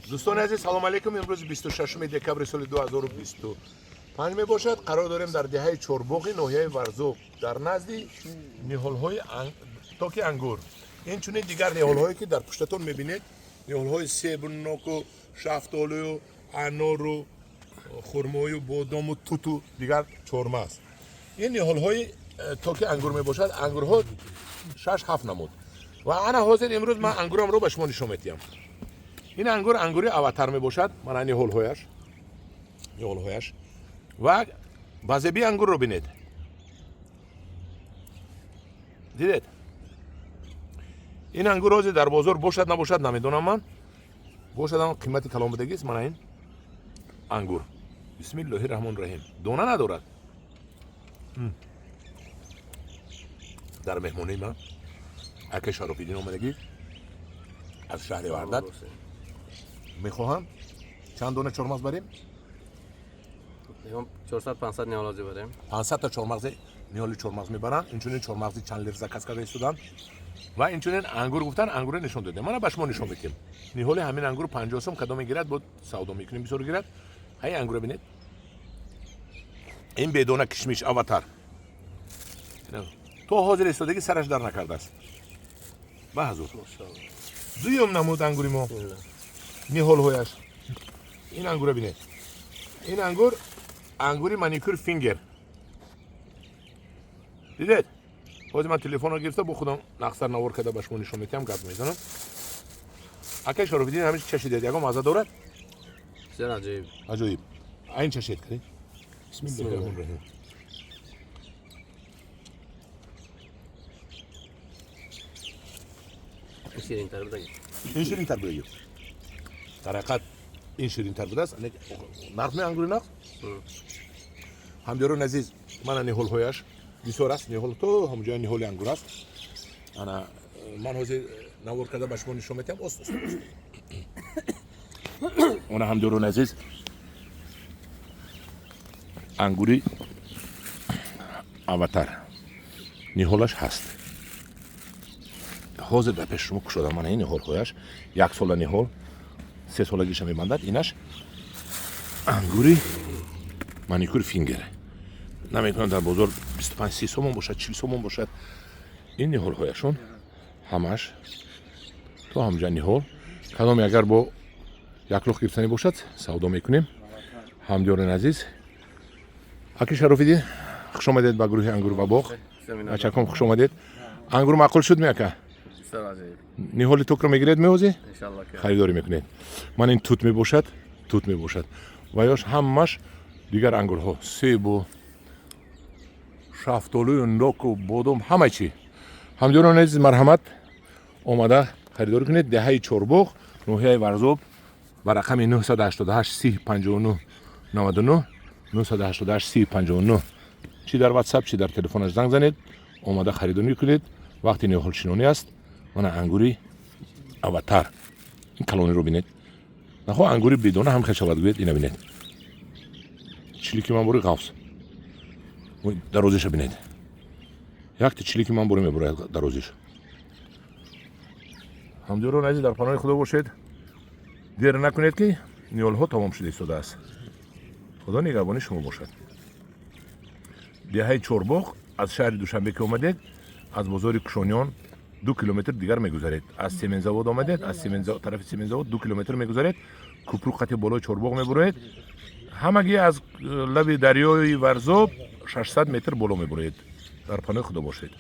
دوستان عزیز سلام علیکم. امروز 26 دکبر سال 2025 می باشد. قرار داریم در دهه چورباغ ناحیه ورزوق در نزد نهال‌های تاک انگور. این چون دیگر نهال‌هایی که در پشتتون می‌بینید نهال‌های سیب و شفتالو و انار و خرمای و بادام و توت و دیگر چهارمه است. این نهال‌های تاک انگور می باشد. انگورها 6-7 نمود و انا حاضر امروز من انگورم رو به شما نشون میدم. این انگوری اواتر می باشد. من این نهال‌هایش و بازبی انگور رو بینید. دیدید؟ این انگور روزی در بازار باشد نباشد نمیدونم من. باشد اما قیمتی کلام بدگی است. من این انگور بسم الله الرحمن الرحیم دانه ندارد. در مهمونی من اکه شرافیدین آمدگی از شهر وردک میخواهم چند دانه چهارمغز بریم؟ 400-500 نهال بریم. 500 تا چهارمغز نهال چهارمغز میبرن. اینچنین چهارمغزی چند لیتر زکات کرده ایستادن و اینچنین انگور گفتن انگور نشون داده. من به شما نشون میدم. نهال همین انگور 50 سوم کدام میگیرد بود سودا میکنیم بسیار گیرد. های انگور ببینید. این بدون کشمیش اواتر. تو حاضر ایستادگی سرش در نکرده است. به حضور. دویم نمود انگوری ما. نهال هایش. این انگور ببینید. این انگوری مانیکور فینگر. دیدید؟ حاضر من تلفن رو گرفته با خودم نقصر نوار کرده به شما نشون میدم گپ میزنم. اگه شرافیدین همیشه چشیدید یکم مزه دارد؟ بسیار عجیب. عجیب. این چشید کنید. بسم الله الرحمن الرحیم. شیرین تر بده. این شیرین تر بده. در حقیقت این شیرین تر بده است. نرخ انگوری نرخ. همدیران عزیز من نهال هایش بسیار است. نهال تو همونجا نهال انگور است. من حاضر نوار کرده به شما نشون میدم. است. اون همدیران عزیز انگوری اواتر نهالش هست. حاضر به پیش شما کشیدم من این نهال هایش 1 سال نهال 3 سالگیش میبندد. اینش انگوری مانیکور فینگره. نمیتونن در بازار 25-30 سوم باشد 40 سوم باشد. این نهال هایشون همش تو همجا نهال کدام اگر با 1 لخ گرفتنی باشد سودا میکنیم. همدیران عزیز اکی شرافیدین خوش آمدید به گروه انگور و باغ. تشکر خوش آمدید. انگور معقول شد میاکه نهال توک رو میگیرید میوزی ان شاء الله خریداری میکنید. من این توت میباشد و یاش همش دیگر انگورها سیب و شفتالو و نوک و بادام همه چی. همدیران عزیز مرحمت آمده خریداری کنید. دهه چورباغ ناحیه ورزوب با رقم 988 3059 99 988 3059 چی در واتساپ چی در تلفنش زنگ زنید آمده خریداری کنید. وقتی نهال چینونی است من انگوری اواتر این کلونی رو بینید. نخواه انگوری بدونه هم خشابت گوید اینو بینید. چلیکی من بروی قوس درازش بینید. یک چلیکی من بروی میبره درازش. همدیران عزیز در پناه خدا باشید. دیر نکنید که نهال ها تمام شده ایستاده است. خدا نگهبان شما باشد. دهه چورباغ از شهر دوشنبه که اومدید از بازار کشانیان 2 کیلومتر دیگر میگذارید. از سیمنزاود آمدید از طرف سیمنزاود 2 کیلومتر میگذارید. کوپرو خط بالای چورباغ میبرید. همگی از لب دریای ورزوب 600 متر بالا میبرید. در پناه خدا باشید.